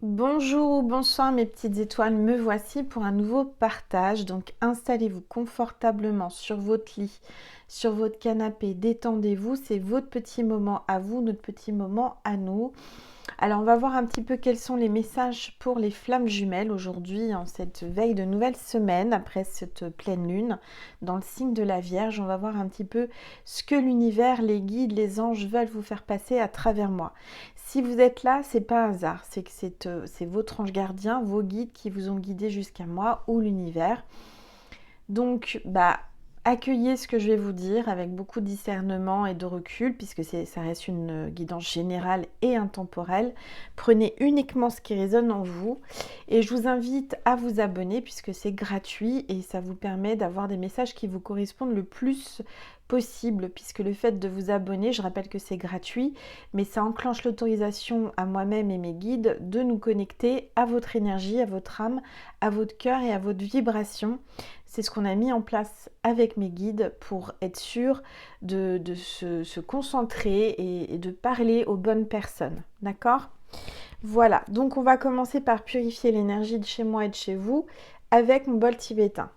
Bonjour ou bonsoir mes petites étoiles, me voici pour un nouveau partage. Donc installez-vous confortablement sur votre lit, sur votre canapé, détendez-vous, c'est votre petit moment à vous, notre petit moment à nous. Alors on va voir un petit peu quels sont les messages pour les flammes jumelles aujourd'hui en cette veille de nouvelle semaine après cette pleine lune dans le signe de la Vierge. On va voir un petit peu ce que l'univers, les guides, les anges veulent vous faire passer à travers moi. Si vous êtes là, c'est pas un hasard, c'est que c'est votre ange gardien, vos guides qui vous ont guidé jusqu'à moi ou l'univers. Donc, accueillez ce que je vais vous dire avec beaucoup de discernement et de recul, puisque ça reste une guidance générale et intemporelle. Prenez uniquement ce qui résonne en vous et je vous invite à vous abonner puisque c'est gratuit et ça vous permet d'avoir des messages qui vous correspondent le plus possible, puisque le fait de vous abonner, je rappelle que c'est gratuit, mais ça enclenche l'autorisation à moi-même et mes guides de nous connecter à votre énergie, à votre âme, à votre cœur et à votre vibration. C'est ce qu'on a mis en place avec mes guides pour être sûr de se concentrer et de parler aux bonnes personnes. D'accord ? Voilà, donc on va commencer par purifier l'énergie de chez moi et de chez vous avec mon bol tibétain.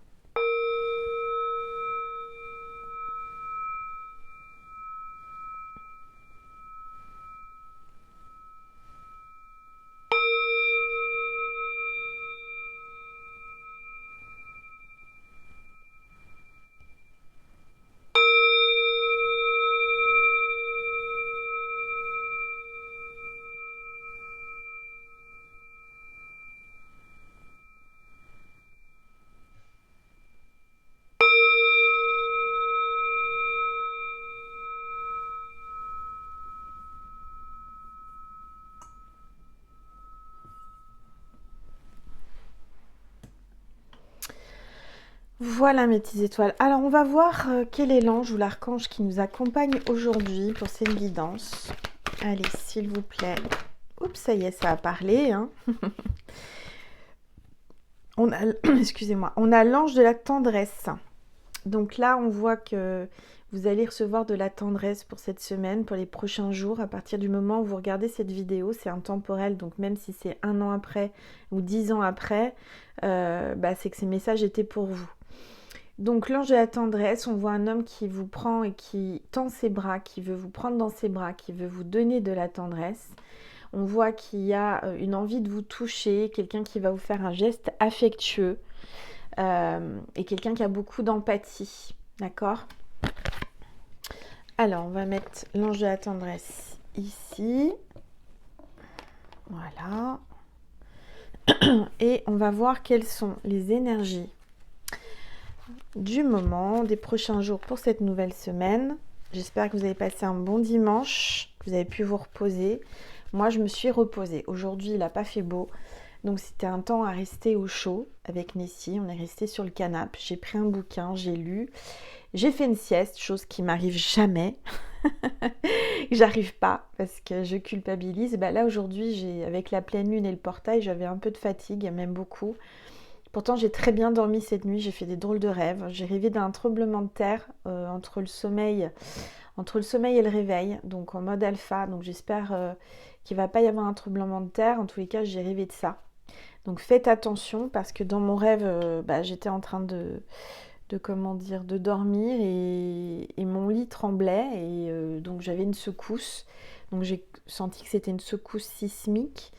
Voilà mes petites étoiles. Alors on va voir quel est l'ange ou l'archange qui nous accompagne aujourd'hui pour cette guidance. Allez, s'il vous plaît. Oups, ça y est, ça a parlé. Hein. Excusez-moi, on a l'ange de la tendresse. Donc là, on voit que vous allez recevoir de la tendresse pour cette semaine, pour les prochains jours. À partir du moment où vous regardez cette vidéo, c'est intemporel. Donc même si c'est 1 an après ou 10 ans après, c'est que ces messages étaient pour vous. Donc l'ange de la tendresse, on voit un homme qui vous prend et qui tend ses bras, qui veut vous prendre dans ses bras, qui veut vous donner de la tendresse. On voit qu'il y a une envie de vous toucher, quelqu'un qui va vous faire un geste affectueux et quelqu'un qui a beaucoup d'empathie. D'accord ? Alors, on va mettre l'ange de la tendresse ici. Voilà. Et on va voir quelles sont les énergies du moment, des prochains jours pour cette nouvelle semaine. J'espère que vous avez passé un bon dimanche, que vous avez pu vous reposer. Moi, je me suis reposée. Aujourd'hui, il n'a pas fait beau. Donc, c'était un temps à rester au chaud avec Nessie. On est resté sur le canapé. J'ai pris un bouquin, j'ai lu. J'ai fait une sieste, chose qui m'arrive jamais. J'arrive pas parce que je culpabilise. Là, aujourd'hui, avec la pleine lune et le portail, j'avais un peu de fatigue, même beaucoup. Pourtant, j'ai très bien dormi cette nuit. J'ai fait des drôles de rêves. J'ai rêvé d'un tremblement de terre entre le sommeil et le réveil, donc en mode alpha. Donc j'espère qu'il ne va pas y avoir un tremblement de terre. En tous les cas, j'ai rêvé de ça. Donc faites attention parce que dans mon rêve, j'étais en train de dormir et mon lit tremblait et donc j'avais une secousse. Donc j'ai senti que c'était une secousse sismique.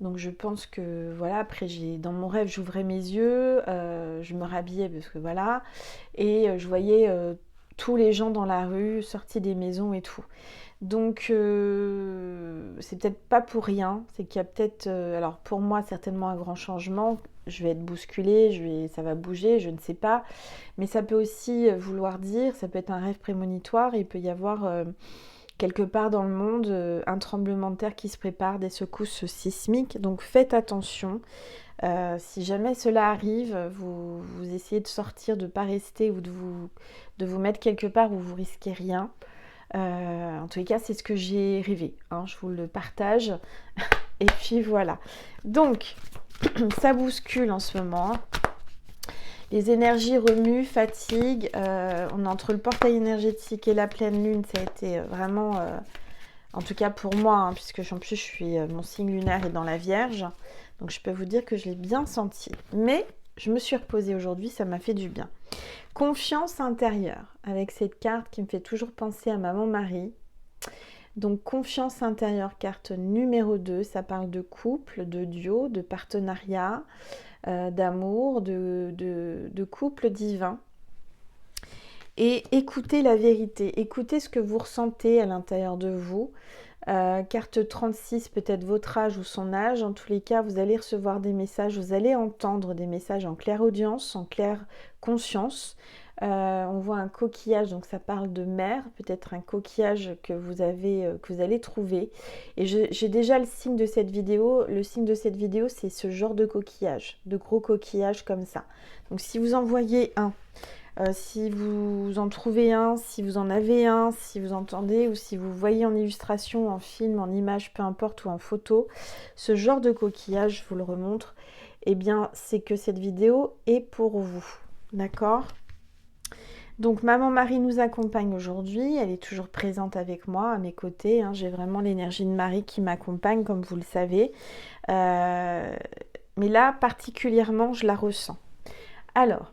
Donc je pense que voilà, après dans mon rêve j'ouvrais mes yeux, je me rhabillais parce que voilà, et je voyais tous les gens dans la rue, sortis des maisons et tout. Donc c'est peut-être pas pour rien, c'est qu'il y a peut-être, alors pour moi certainement un grand changement, je vais être bousculée, ça va bouger, je ne sais pas, mais ça peut aussi vouloir dire, ça peut être un rêve prémonitoire, il peut y avoir quelque part dans le monde un tremblement de terre qui se prépare, des secousses sismiques, donc faites attention. Si jamais cela arrive, vous essayez de sortir, de ne pas rester ou de vous mettre quelque part où vous risquez rien. En tous les cas, c'est ce que j'ai rêvé. Hein, je vous le partage. Et puis voilà. Donc, ça bouscule en ce moment. Les énergies remuent, fatigue. On est entre le portail énergétique et la pleine lune. Ça a été vraiment En tout cas pour moi, hein, puisque en plus mon signe lunaire est dans la Vierge. Donc je peux vous dire que je l'ai bien senti. Mais je me suis reposée aujourd'hui, ça m'a fait du bien. Confiance intérieure, avec cette carte qui me fait toujours penser à Maman Marie. Donc confiance intérieure, carte numéro 2, ça parle de couple, de duo, de partenariat, d'amour, de couple divin. Et écoutez la vérité, écoutez ce que vous ressentez à l'intérieur de vous. Carte 36, peut-être votre âge ou son âge. En tous les cas, vous allez recevoir des messages, vous allez entendre des messages en claire audience, en claire conscience. On voit un coquillage, donc ça parle de mer, peut-être un coquillage que vous allez trouver. Et j'ai déjà le signe de cette vidéo. Le signe de cette vidéo, c'est ce genre de coquillage, de gros coquillages comme ça. Donc si vous en voyez un, si vous en trouvez un, si vous en avez un, si vous entendez ou si vous voyez en illustration, en film, en image, peu importe, ou en photo, ce genre de coquillage, je vous le remontre, eh bien c'est que cette vidéo est pour vous. D'accord ? Donc Maman Marie nous accompagne aujourd'hui, elle est toujours présente avec moi, à mes côtés, hein. J'ai vraiment l'énergie de Marie qui m'accompagne, comme vous le savez. Mais là, particulièrement, je la ressens. Alors,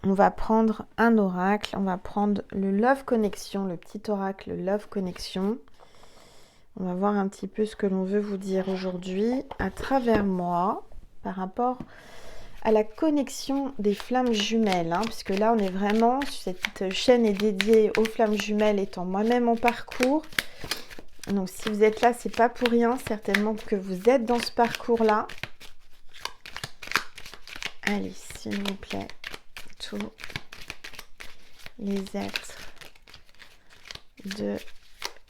on va prendre un oracle, on va prendre le Love Connection, le petit oracle Love Connection. On va voir un petit peu ce que l'on veut vous dire aujourd'hui à travers moi par rapport à la connexion des flammes jumelles, hein, puisque là on est vraiment, cette chaîne est dédiée aux flammes jumelles étant moi-même en parcours. Donc si vous êtes là, c'est pas pour rien, certainement que vous êtes dans ce parcours-là. Allez, s'il vous plaît, tous les êtres de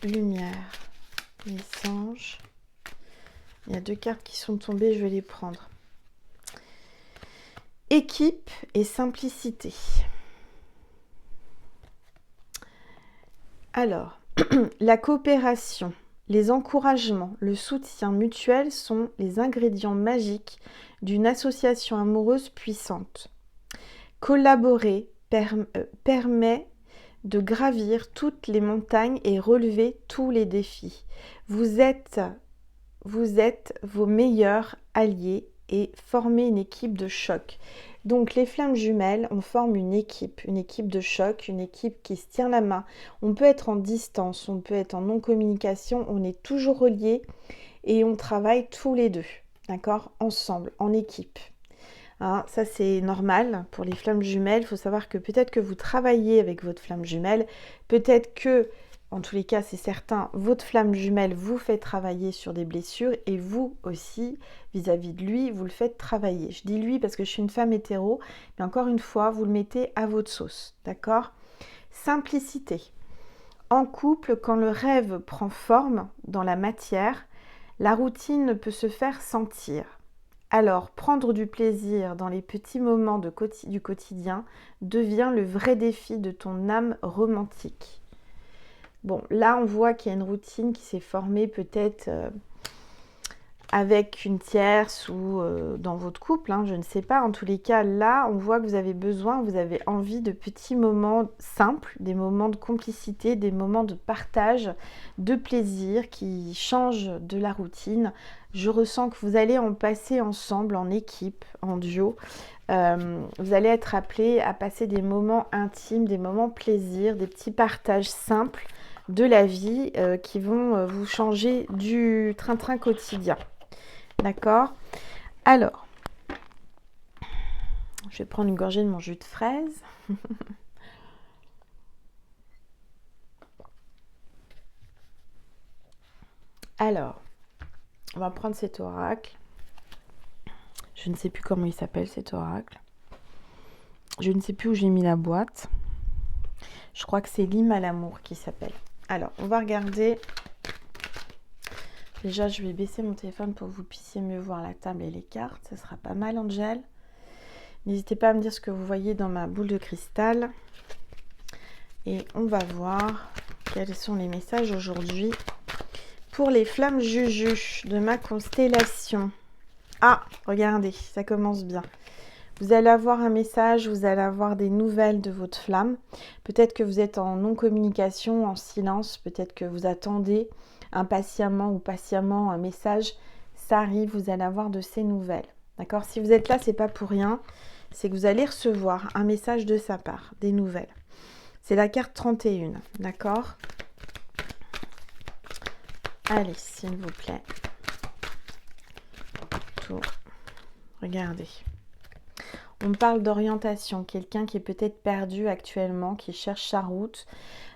lumière, les anges. Il y a 2 cartes qui sont tombées, je vais les prendre. Équipe et simplicité. Alors, la coopération, les encouragements, le soutien mutuel sont les ingrédients magiques d'une association amoureuse puissante. Collaborer permet de gravir toutes les montagnes et relever tous les défis. Vous êtes vos meilleurs alliés et formez une équipe de choc. Donc les flammes jumelles, on forme une équipe de choc, une équipe qui se tient la main. On peut être en distance, on peut être en non-communication, on est toujours reliés et on travaille tous les deux, d'accord, ensemble, en équipe. Hein, ça c'est normal pour les flammes jumelles. Il faut savoir que peut-être que vous travaillez avec votre flamme jumelle, peut-être que, en tous les cas c'est certain, votre flamme jumelle vous fait travailler sur des blessures et vous aussi, vis-à-vis de lui, vous le faites travailler. Je dis lui parce que je suis une femme hétéro, mais encore une fois, vous le mettez à votre sauce, d'accord ? Simplicité. En couple, quand le rêve prend forme dans la matière, la routine peut se faire sentir. Alors, prendre du plaisir dans les petits moments du quotidien devient le vrai défi de ton âme romantique. Bon, là, on voit qu'il y a une routine qui s'est formée peut-être avec une tierce ou dans votre couple, hein, je ne sais pas. En tous les cas, là, on voit que vous avez envie de petits moments simples, des moments de complicité, des moments de partage, de plaisir qui changent de la routine. Je ressens que vous allez en passer ensemble, en équipe, en duo. Vous allez être appelés à passer des moments intimes, des moments plaisir, des petits partages simples de la vie qui vont vous changer du train-train quotidien. D'accord ? Alors, je vais prendre une gorgée de mon jus de fraise. Alors, on va prendre cet oracle. Je ne sais plus comment il s'appelle cet oracle. Je ne sais plus où j'ai mis la boîte. Je crois que c'est l'hymne à l'amour qui s'appelle. Alors, on va regarder. Déjà, je vais baisser mon téléphone pour que vous puissiez mieux voir la table et les cartes. Ça sera pas mal, Angel. N'hésitez pas à me dire ce que vous voyez dans ma boule de cristal. Et on va voir quels sont les messages aujourd'hui pour les flammes juju de ma constellation. Ah, regardez, ça commence bien. Vous allez avoir un message, vous allez avoir des nouvelles de votre flamme. Peut-être que vous êtes en non-communication, en silence. Peut-être que vous attendez impatiemment ou patiemment un message. Ça arrive, vous allez avoir de ces nouvelles. D'accord? Si vous êtes là, c'est pas pour rien. C'est que vous allez recevoir un message de sa part, des nouvelles. C'est la carte 31. D'accord? Allez, s'il vous plaît. Tout. Regardez. On parle d'orientation, quelqu'un qui est peut-être perdu actuellement, qui cherche sa route,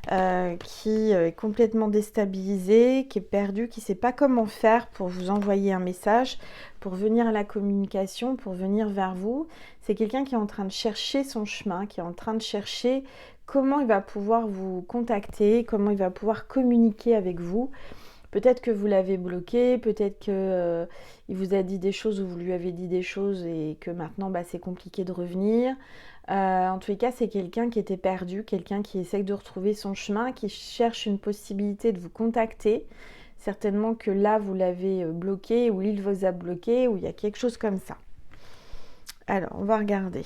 qui est complètement déstabilisé, qui est perdu, qui ne sait pas comment faire pour vous envoyer un message, pour venir à la communication, pour venir vers vous. C'est quelqu'un qui est en train de chercher son chemin, qui est en train de chercher comment il va pouvoir vous contacter, comment il va pouvoir communiquer avec vous. Peut-être que vous l'avez bloqué, peut-être que il vous a dit des choses ou vous lui avez dit des choses et que maintenant c'est compliqué de revenir. En tous les cas, c'est quelqu'un qui était perdu, quelqu'un qui essaye de retrouver son chemin, qui cherche une possibilité de vous contacter. Certainement que là, vous l'avez bloqué ou il vous a bloqué ou il y a quelque chose comme ça. Alors, on va regarder.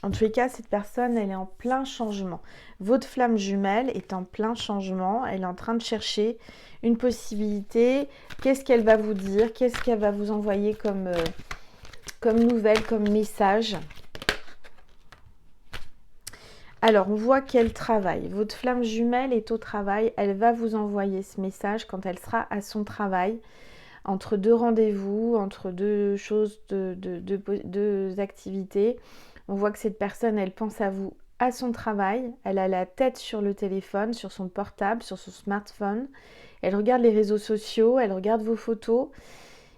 En tous les cas, cette personne, elle est en plein changement. Votre flamme jumelle est en plein changement. Elle est en train de chercher une possibilité. Qu'est-ce qu'elle va vous dire? Qu'est-ce qu'elle va vous envoyer comme nouvelle, comme message? Alors, on voit qu'elle travaille. Votre flamme jumelle est au travail. Elle va vous envoyer ce message quand elle sera à son travail. Entre deux rendez-vous, entre deux choses, deux activités. On voit que cette personne, elle pense à vous à son travail. Elle a la tête sur le téléphone, sur son portable, sur son smartphone. Elle regarde les réseaux sociaux, elle regarde vos photos.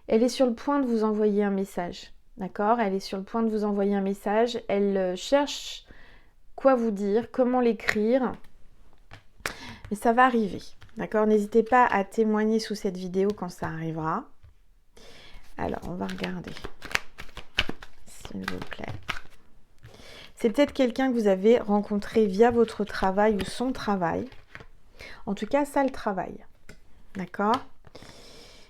Elle est sur le point de vous envoyer un message. D'accord? Elle est sur le point de vous envoyer un message. Elle cherche quoi vous dire, comment l'écrire. Mais ça va arriver. D'accord? N'hésitez pas à témoigner sous cette vidéo quand ça arrivera. Alors, on va regarder. S'il vous plaît. C'est peut-être quelqu'un que vous avez rencontré via votre travail ou son travail. En tout cas, ça le travail. D'accord?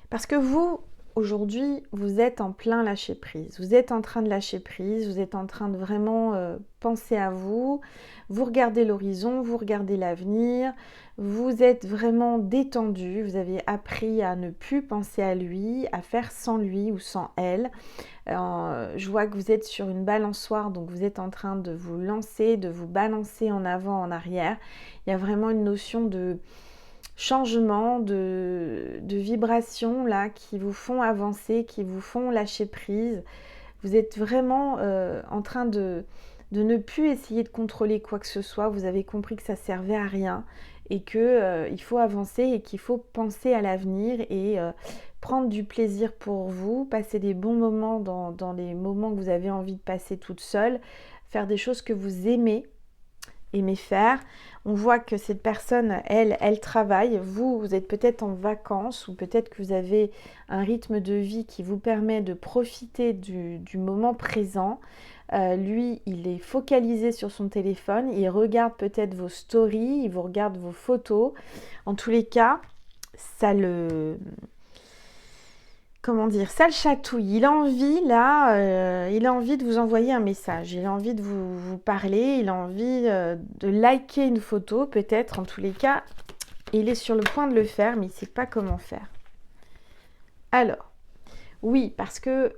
Parce que vous, aujourd'hui, vous êtes en plein lâcher prise. Vous êtes en train de lâcher prise. Vous êtes en train de vraiment penser à vous. Vous regardez l'horizon, vous regardez l'avenir. Vous êtes vraiment détendu. Vous avez appris à ne plus penser à lui, à faire sans lui ou sans elle. Je vois que vous êtes sur une balançoire, donc vous êtes en train de vous lancer, de vous balancer en avant, en arrière. Il y a vraiment une notion de changement, de vibration là, qui vous font avancer, qui vous font lâcher prise. Vous êtes vraiment en train de ne plus essayer de contrôler quoi que ce soit. Vous avez compris que ça servait à rien et qu'il faut avancer et qu'il faut penser à l'avenir et prendre du plaisir pour vous, passer des bons moments dans les moments que vous avez envie de passer toute seule, faire des choses que vous aimez faire. On voit que cette personne, elle travaille. Vous êtes peut-être en vacances ou peut-être que vous avez un rythme de vie qui vous permet de profiter du moment présent. Lui, il est focalisé sur son téléphone. Il regarde peut-être vos stories, il vous regarde vos photos. En tous les cas, ça le... Comment dire, ça le chatouille. Il a envie, là, il a envie de vous envoyer un message. Il a envie de vous parler. Il a envie de liker une photo, peut-être, en tous les cas. Il est sur le point de le faire, mais il ne sait pas comment faire. Alors, oui, parce que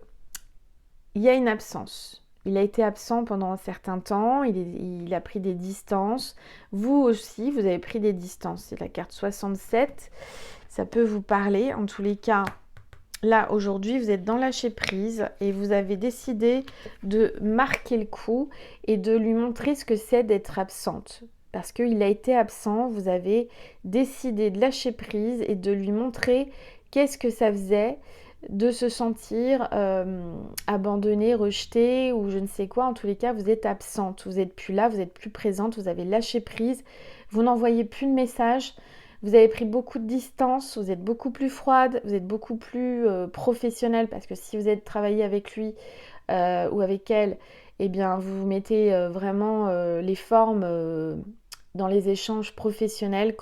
il y a une absence. Il a été absent pendant un certain temps. Il a pris des distances. Vous aussi, vous avez pris des distances. C'est la carte 67. Ça peut vous parler. En tous les cas... Là, aujourd'hui, vous êtes dans lâcher prise et vous avez décidé de marquer le coup et de lui montrer ce que c'est d'être absente. Parce qu'il a été absent, vous avez décidé de lâcher prise et de lui montrer qu'est-ce que ça faisait de se sentir abandonnée, rejetée ou je ne sais quoi. En tous les cas, vous êtes absente, vous n'êtes plus là, vous n'êtes plus présente, vous avez lâché prise, vous n'envoyez plus de messages. Vous avez pris beaucoup de distance, vous êtes beaucoup plus froide, vous êtes beaucoup plus professionnel parce que si vous êtes travaillé avec lui ou avec elle, eh bien vous vous mettez vraiment les formes dans les échanges professionnels,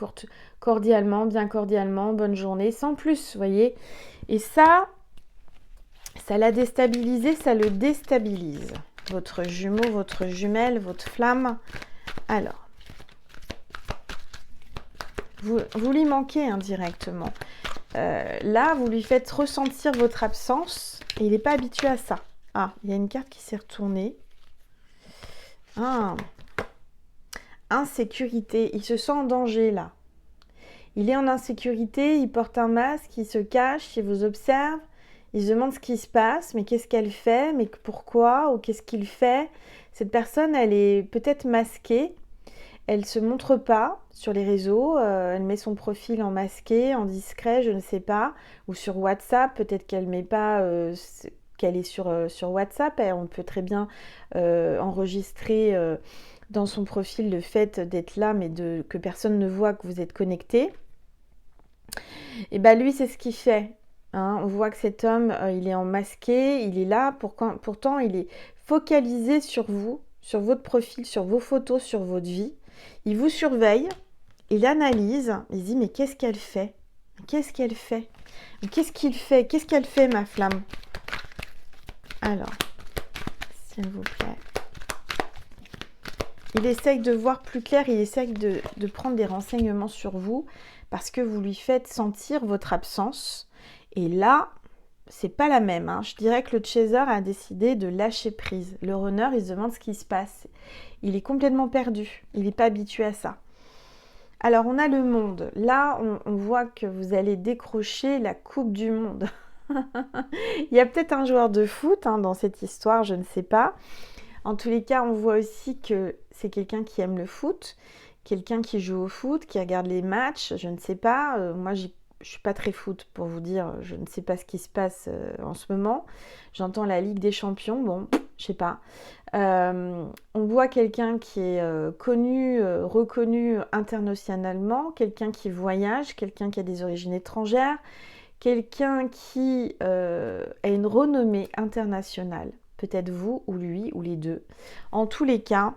cordialement, bien cordialement, bonne journée, sans plus, vous voyez. Et ça l'a déstabilisé, ça le déstabilise, votre jumeau, votre jumelle, votre flamme. Alors, vous lui manquez indirectement. Là, vous lui faites ressentir votre absence et il n'est pas habitué à ça. Ah, il y a une carte qui s'est retournée. Ah, insécurité. Il se sent en danger là. Il est en insécurité, il porte un masque, il se cache, il vous observe, il se demande ce qui se passe, mais qu'est-ce qu'elle fait, mais pourquoi, ou qu'est-ce qu'il fait. Cette personne, elle est peut-être masquée, elle ne se montre pas sur les réseaux, elle met son profil en masqué, en discret, je ne sais pas, ou sur WhatsApp, peut-être qu'elle met pas qu'elle est sur WhatsApp, on peut très bien enregistrer dans son profil le fait d'être là, mais que personne ne voit que vous êtes connecté. Et bien lui, c'est ce qu'il fait. Hein. On voit que cet homme, il est en masqué, il est là, pourtant il est focalisé sur vous, sur votre profil, sur vos photos, sur votre vie. Il vous surveille, il analyse, il dit mais qu'est-ce qu'elle fait? Qu'est-ce qu'elle fait? Qu'est-ce qu'il fait? Qu'est-ce qu'elle fait, ma flamme? Alors, s'il vous plaît. Il essaye de voir plus clair, il essaye de prendre des renseignements sur vous parce que vous lui faites sentir votre absence. Et là, c'est pas la même. Hein. Je dirais que le chaser a décidé de lâcher prise. Le runner, il se demande ce qui se passe. Il est complètement perdu. Il n'est pas habitué à ça. Alors, on a le monde. Là, on voit que vous allez décrocher la Coupe du Monde. Il y a peut-être un joueur de foot dans cette histoire, je ne sais pas. En tous les cas, on voit aussi que c'est quelqu'un qui aime le foot, quelqu'un qui joue au foot, qui regarde les matchs, je ne sais pas. Moi, je ne suis pas très foot pour vous dire, je ne sais pas ce qui se passe en ce moment. J'entends la Ligue des Champions, bon, je sais pas. On voit quelqu'un qui est connu, reconnu internationalement, quelqu'un qui voyage, quelqu'un qui a des origines étrangères, quelqu'un qui a une renommée internationale. Peut-être vous ou lui ou les deux. En tous les cas,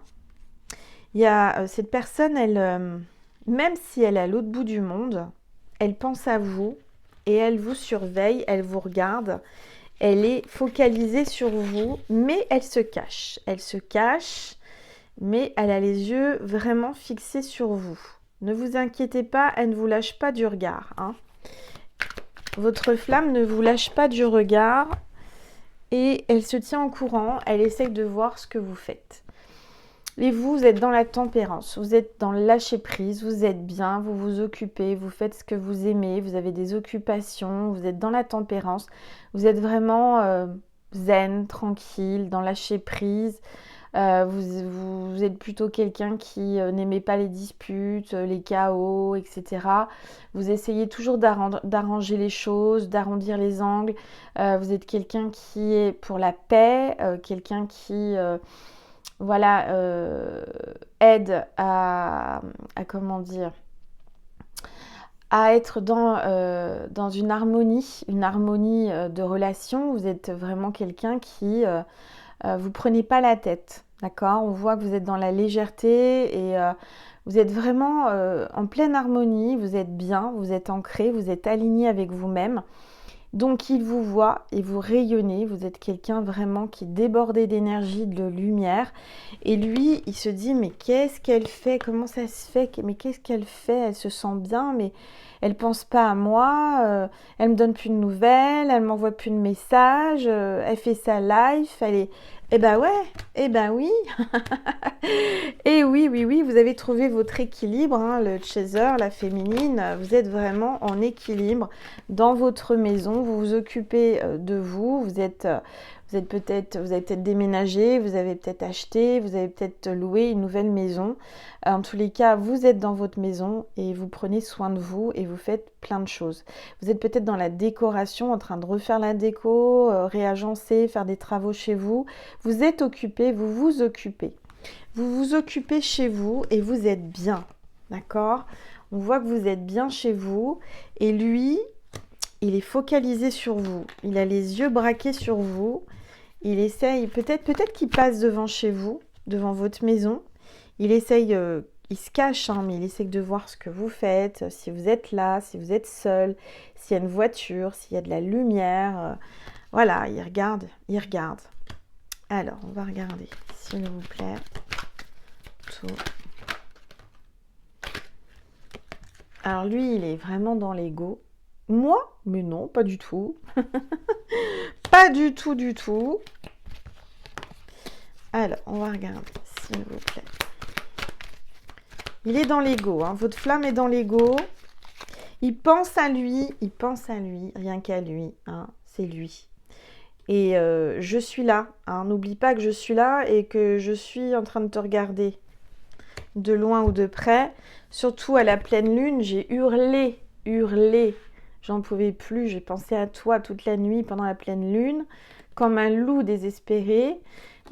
il y a cette personne, elle, même si elle est à l'autre bout du monde, elle pense à vous et elle vous surveille, elle vous regarde. Elle est focalisée sur vous, mais elle se cache. Elle se cache, mais elle a les yeux vraiment fixés sur vous. Ne vous inquiétez pas, elle ne vous lâche pas du regard. Hein. Votre flamme ne vous lâche pas du regard. Et elle se tient en courant, elle essaye de voir ce que vous faites. Et vous êtes dans la tempérance, vous êtes dans le lâcher-prise, vous êtes bien, vous vous occupez, vous faites ce que vous aimez, vous avez des occupations, vous êtes dans la tempérance, vous êtes vraiment zen, tranquille, dans lâcher-prise. Vous êtes plutôt quelqu'un qui n'aimait pas les disputes, les chaos, etc. Vous essayez toujours d'arranger les choses, d'arrondir les angles. Vous êtes quelqu'un qui est pour la paix, quelqu'un qui aide à comment dire, à être dans une harmonie de relation. Vous êtes vraiment quelqu'un qui vous prenez pas la tête, d'accord? On voit que vous êtes dans la légèreté et vous êtes vraiment en pleine harmonie, vous êtes bien, vous êtes ancré, vous êtes aligné avec vous-même. Donc il vous voit et vous rayonnez, vous êtes quelqu'un vraiment qui est débordé d'énergie, de lumière. Et lui, il se dit, mais qu'est-ce qu'elle fait? Comment ça se fait? Mais qu'est-ce qu'elle fait? Elle se sent bien, mais elle pense pas à moi, elle me donne plus de nouvelles, elle m'envoie plus de messages, elle fait sa life, elle est... Eh ben ouais, eh ben oui. Et oui, vous avez trouvé votre équilibre, hein, le chaser, la féminine, vous êtes vraiment en équilibre dans votre maison, vous vous occupez de vous, vous avez peut-être déménagé, vous avez peut-être acheté, vous avez peut-être loué une nouvelle maison. En tous les cas, vous êtes dans votre maison et vous prenez soin de vous et vous faites plein de choses. Vous êtes peut-être dans la décoration, en train de refaire la déco, réagencer, faire des travaux chez vous. Vous êtes occupé, vous vous occupez. Vous vous occupez chez vous et vous êtes bien, d'accord? On voit que vous êtes bien chez vous et lui, il est focalisé sur vous. Il a les yeux braqués sur vous. Il essaye, peut-être qu'il passe devant chez vous, devant votre maison. Il essaye, il se cache, hein, mais il essaye de voir ce que vous faites, si vous êtes là, si vous êtes seul, s'il y a une voiture, s'il y a de la lumière. Voilà, il regarde. Alors, on va regarder, s'il vous plaît. Tout. Alors, lui, il est vraiment dans l'ego. Moi? Mais non, pas du tout. Pas du tout, du tout. Alors, on va regarder, s'il vous plaît. Il est dans l'ego, hein. Votre flamme est dans l'ego. Il pense à lui, rien qu'à lui, hein. C'est lui. Et je suis là, hein. N'oublie pas que je suis là et que je suis en train de te regarder de loin ou de près. Surtout à la pleine lune, j'ai hurlé. J'en pouvais plus, j'ai pensé à toi toute la nuit pendant la pleine lune, comme un loup désespéré.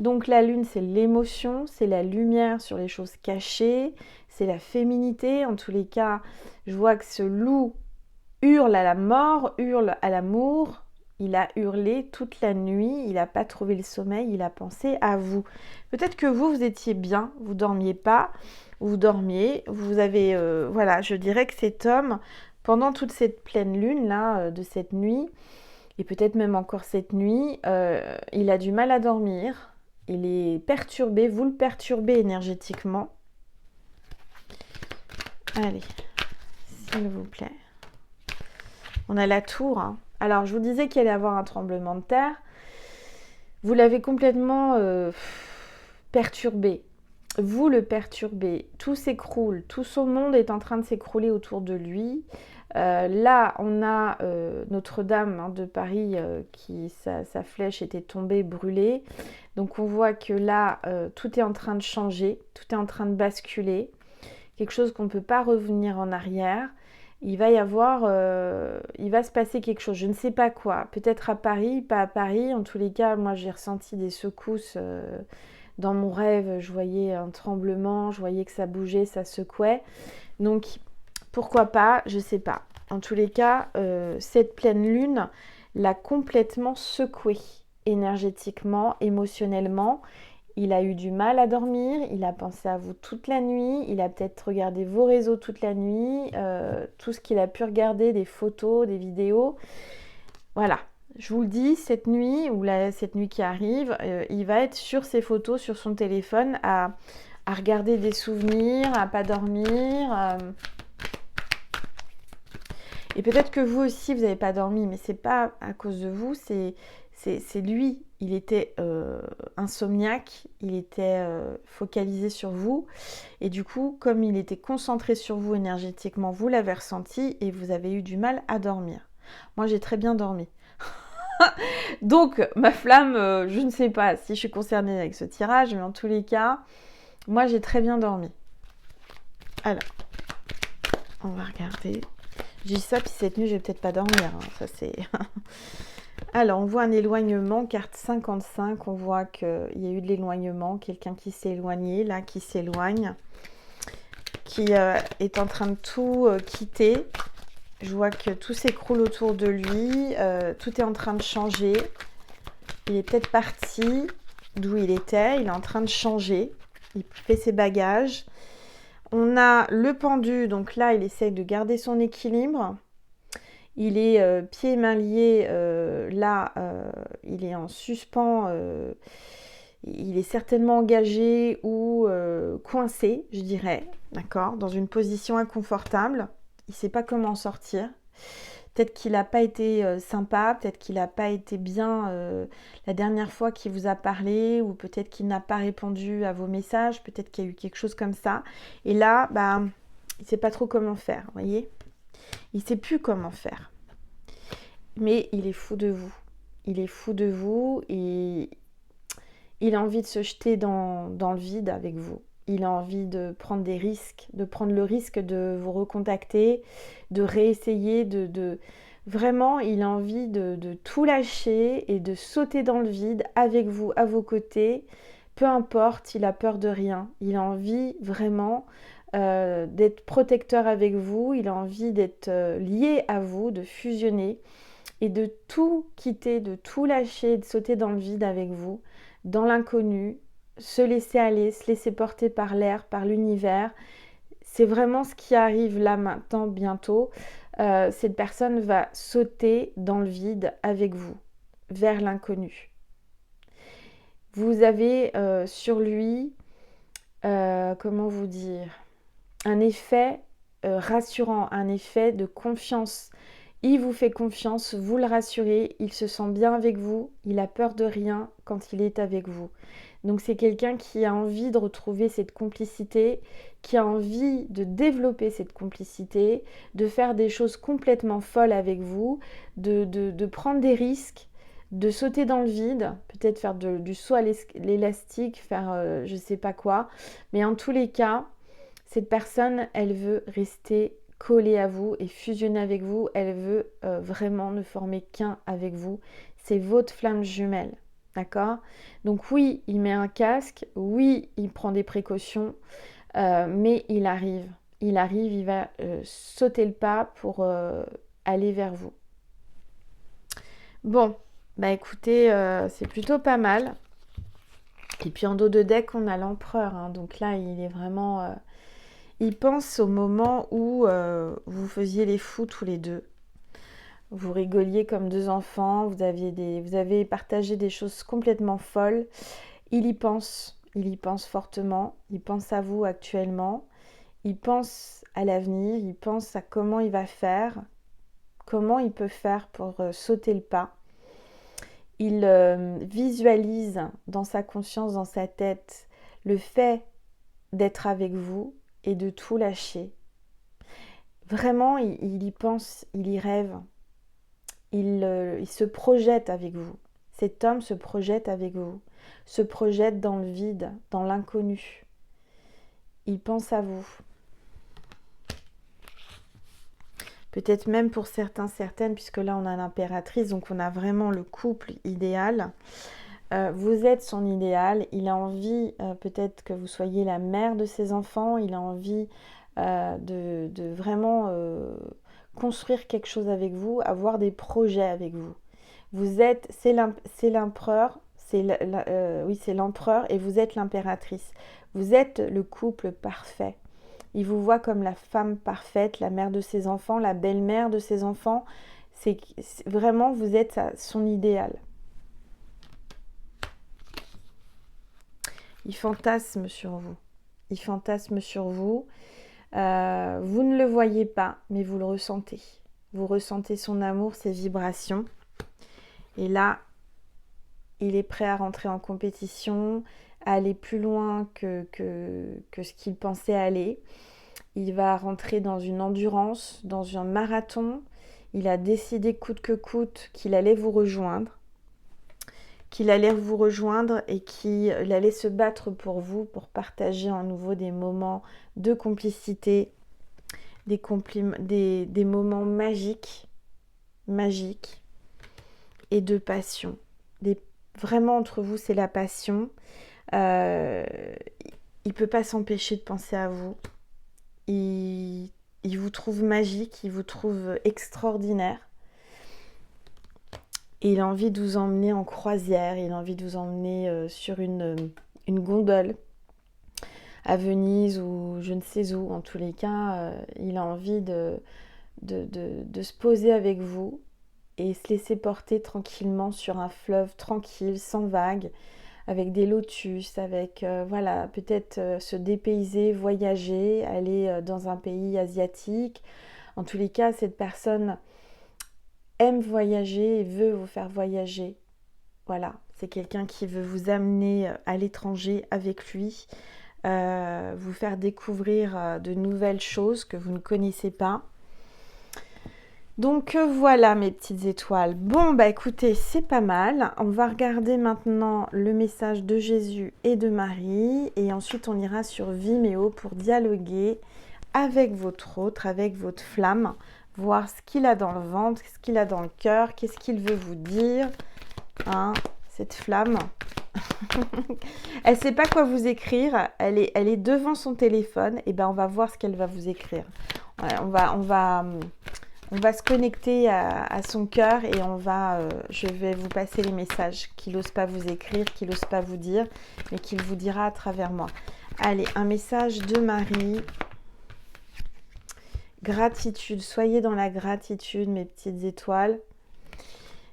Donc la lune, c'est l'émotion, c'est la lumière sur les choses cachées, c'est la féminité. En tous les cas, je vois que ce loup hurle à la mort, hurle à l'amour. Il a hurlé toute la nuit, il n'a pas trouvé le sommeil, il a pensé à vous. Peut-être que vous étiez bien, vous dormiez pas, vous dormiez, vous avez, voilà, je dirais que cet homme, pendant toute cette pleine lune là, de cette nuit, et peut-être même encore cette nuit, il a du mal à dormir, il est perturbé, vous le perturbez énergétiquement. Allez, s'il vous plaît. On a la tour, hein. Alors, je vous disais qu'il allait y avoir un tremblement de terre. Vous l'avez complètement perturbé. Vous le perturbez. Tout s'écroule. Tout son monde est en train de s'écrouler autour de lui. Là, on a Notre-Dame, hein, de Paris, qui sa flèche était tombée, brûlée. Donc, on voit que là, tout est en train de changer. Tout est en train de basculer. Quelque chose qu'on ne peut pas revenir en arrière. Il va y avoir, il va se passer quelque chose, je ne sais pas quoi, peut-être à Paris, pas à Paris, en tous les cas, moi j'ai ressenti des secousses dans mon rêve, je voyais un tremblement, je voyais que ça bougeait, ça secouait, donc pourquoi pas, je ne sais pas. En tous les cas, cette pleine lune l'a complètement secoué énergétiquement, émotionnellement. Il a eu du mal à dormir, il a pensé à vous toute la nuit, il a peut-être regardé vos réseaux toute la nuit, tout ce qu'il a pu regarder, des photos, des vidéos. Voilà, je vous le dis, cette nuit, ou cette nuit qui arrive, il va être sur ses photos, sur son téléphone, à regarder des souvenirs, à pas dormir. Et peut-être que vous aussi, vous n'avez pas dormi, mais c'est pas à cause de vous, c'est lui. Il était insomniaque, il était focalisé sur vous. Et du coup, comme il était concentré sur vous énergétiquement, vous l'avez ressenti et vous avez eu du mal à dormir. Moi, j'ai très bien dormi. Donc, ma flamme, je ne sais pas si je suis concernée avec ce tirage, mais en tous les cas, moi, j'ai très bien dormi. Alors, on va regarder. Je dis ça, puis cette nuit, je vais peut-être pas dormir. Hein. Ça, c'est... Alors, on voit un éloignement, carte 55, on voit qu'il y a eu de l'éloignement, quelqu'un qui s'est éloigné, là, qui s'éloigne, qui est en train de tout quitter. Je vois que tout s'écroule autour de lui, tout est en train de changer. Il est peut-être parti d'où il était, il est en train de changer, il fait ses bagages. On a le pendu, donc là, il essaye de garder son équilibre. Il est pieds et mains liés, là, il est en suspens, il est certainement engagé ou coincé, je dirais, d'accord, dans une position inconfortable. Il ne sait pas comment en sortir. Peut-être qu'il n'a pas été sympa, peut-être qu'il n'a pas été bien la dernière fois qu'il vous a parlé, ou peut-être qu'il n'a pas répondu à vos messages, peut-être qu'il y a eu quelque chose comme ça. Et là, bah, il ne sait pas trop comment faire, vous voyez ? Il ne sait plus comment faire. Mais il est fou de vous. Il est fou de vous et il a envie de se jeter dans le vide avec vous. Il a envie de prendre des risques, de prendre le risque de vous recontacter, de réessayer, Vraiment, il a envie de tout lâcher et de sauter dans le vide avec vous, à vos côtés. Peu importe, il a peur de rien. Il a envie vraiment d'être protecteur avec vous. Il a envie d'être lié à vous, de fusionner et de tout quitter, de tout lâcher, de sauter dans le vide avec vous, dans l'inconnu, se laisser aller, se laisser porter par l'air, par l'univers. C'est vraiment ce qui arrive là maintenant, bientôt. Cette personne va sauter dans le vide avec vous, vers l'inconnu. Vous avez sur lui, comment vous dire, un effet rassurant, un effet de confiance. Il vous fait confiance, vous le rassurez, il se sent bien avec vous, il a peur de rien quand il est avec vous. Donc c'est quelqu'un qui a envie de retrouver cette complicité, qui a envie de développer cette complicité, de faire des choses complètement folles avec vous, de prendre des risques, de sauter dans le vide, peut-être faire du saut à l'élastique, faire je sais pas quoi. Mais en tous les cas, cette personne, elle veut rester collée à vous et fusionner avec vous. Elle veut vraiment ne former qu'un avec vous. C'est votre flamme jumelle. D'accord? Donc oui, il met un casque. Oui, il prend des précautions. Mais il arrive. Il va sauter le pas pour aller vers vous. Bon, bah écoutez, c'est plutôt pas mal. Et puis en dos de deck, on a l'empereur. Hein. Donc là, il est vraiment... il pense au moment où vous faisiez les fous tous les deux. Vous rigoliez comme deux enfants, vous avez partagé des choses complètement folles. Il y pense fortement, il pense à vous actuellement, il pense à l'avenir, il pense à comment il va faire, comment il peut faire pour sauter le pas. Il visualise dans sa conscience, dans sa tête, le fait d'être avec vous et de tout lâcher. Vraiment, il y pense, il y rêve. Il se projette avec vous. Cet homme se projette avec vous, se projette dans le vide, dans l'inconnu. Il pense à vous. Peut-être même pour certains, certaines, puisque là on a l'impératrice, donc on a vraiment le couple idéal. Vous êtes son idéal. Il a envie peut-être que vous soyez la mère de ses enfants. Il a envie de vraiment construire quelque chose avec vous, avoir des projets avec vous. C'est l'empereur, oui, c'est l'empereur et vous êtes l'impératrice. Vous êtes le couple parfait. Il vous voit comme la femme parfaite, la mère de ses enfants, la belle-mère de ses enfants. Vraiment, vous êtes son idéal. Il fantasme sur vous. Il fantasme sur vous. Vous ne le voyez pas, mais vous le ressentez. Vous ressentez son amour, ses vibrations. Et là, il est prêt à rentrer en compétition, à aller plus loin que ce qu'il pensait aller. Il va rentrer dans une endurance, dans un marathon. Il a décidé coûte que coûte qu'il allait vous rejoindre. Et qu'il allait se battre pour vous, pour partager à nouveau des moments de complicité, des moments magiques et de passion. Vraiment entre vous, c'est la passion. Il ne peut pas s'empêcher de penser à vous. Il vous trouve magique, il vous trouve extraordinaire. Et il a envie de vous emmener en croisière, il a envie de vous emmener sur une gondole à Venise ou je ne sais où. En tous les cas, il a envie de se poser avec vous et se laisser porter tranquillement sur un fleuve tranquille, sans vagues, avec des lotus, avec voilà, peut-être se dépayser, voyager, aller dans un pays asiatique. En tous les cas, cette personne aime voyager et veut vous faire voyager. Voilà, c'est quelqu'un qui veut vous amener à l'étranger avec lui, vous faire découvrir de nouvelles choses que vous ne connaissez pas. Donc voilà mes petites étoiles. Bon bah écoutez, c'est pas mal. On va regarder maintenant le message de Jésus et de Marie et ensuite on ira sur Vimeo pour dialoguer avec votre autre, avec votre flamme, voir ce qu'il a dans le ventre, ce qu'il a dans le cœur, qu'est-ce qu'il veut vous dire, hein, cette flamme. Elle sait pas quoi vous écrire, elle est devant son téléphone, et ben on va voir ce qu'elle va vous écrire. Ouais, on va se connecter à son cœur et je vais vous passer les messages qu'il n'ose pas vous écrire, qu'il n'ose pas vous dire, mais qu'il vous dira à travers moi. Allez, un message de Marie. Gratitude, soyez dans la gratitude, mes petites étoiles.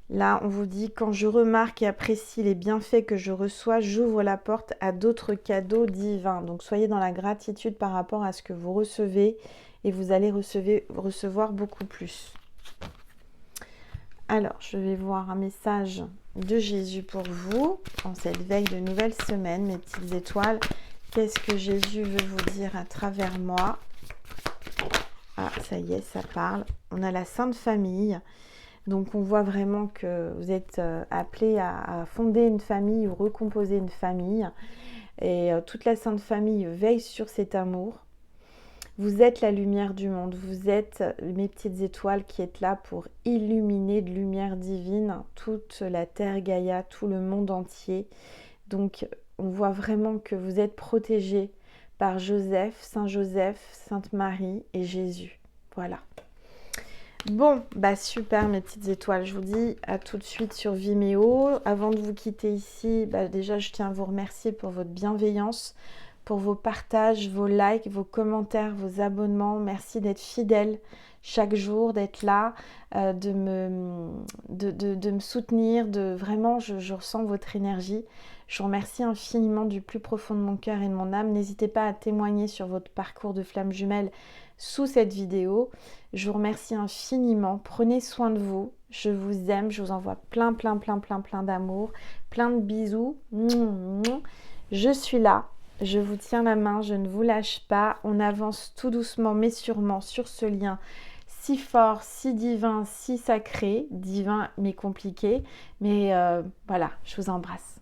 Là, on vous dit, quand je remarque et apprécie les bienfaits que je reçois, j'ouvre la porte à d'autres cadeaux divins. Donc, soyez dans la gratitude par rapport à ce que vous recevez et vous allez recevoir beaucoup plus. Alors, je vais voir un message de Jésus pour vous en cette veille de nouvelle semaine, mes petites étoiles. Qu'est-ce que Jésus veut vous dire à travers moi? Ah, ça y est, ça parle. On a la Sainte Famille. Donc, on voit vraiment que vous êtes appelés à fonder une famille ou recomposer une famille. Et toute la Sainte Famille veille sur cet amour. Vous êtes la lumière du monde. Vous êtes mes petites étoiles qui êtes là pour illuminer de lumière divine toute la terre Gaïa, tout le monde entier. Donc, on voit vraiment que vous êtes protégés par Joseph, Sainte Marie et Jésus. Voilà. Bon, bah super mes petites étoiles, je vous dis à tout de suite sur Vimeo. Avant de vous quitter ici, bah déjà je tiens à vous remercier pour votre bienveillance, pour vos partages, vos likes, vos commentaires, vos abonnements. Merci d'être fidèles chaque jour, d'être là, de me soutenir, vraiment je ressens votre énergie. Je vous remercie infiniment du plus profond de mon cœur et de mon âme. N'hésitez pas à témoigner sur votre parcours de flamme jumelle sous cette vidéo. Je vous remercie infiniment. Prenez soin de vous. Je vous aime. Je vous envoie plein d'amour. Plein de bisous. Je suis là. Je vous tiens la main. Je ne vous lâche pas. On avance tout doucement mais sûrement sur ce lien si fort, si divin, si sacré. Divin mais compliqué. Mais voilà, je vous embrasse.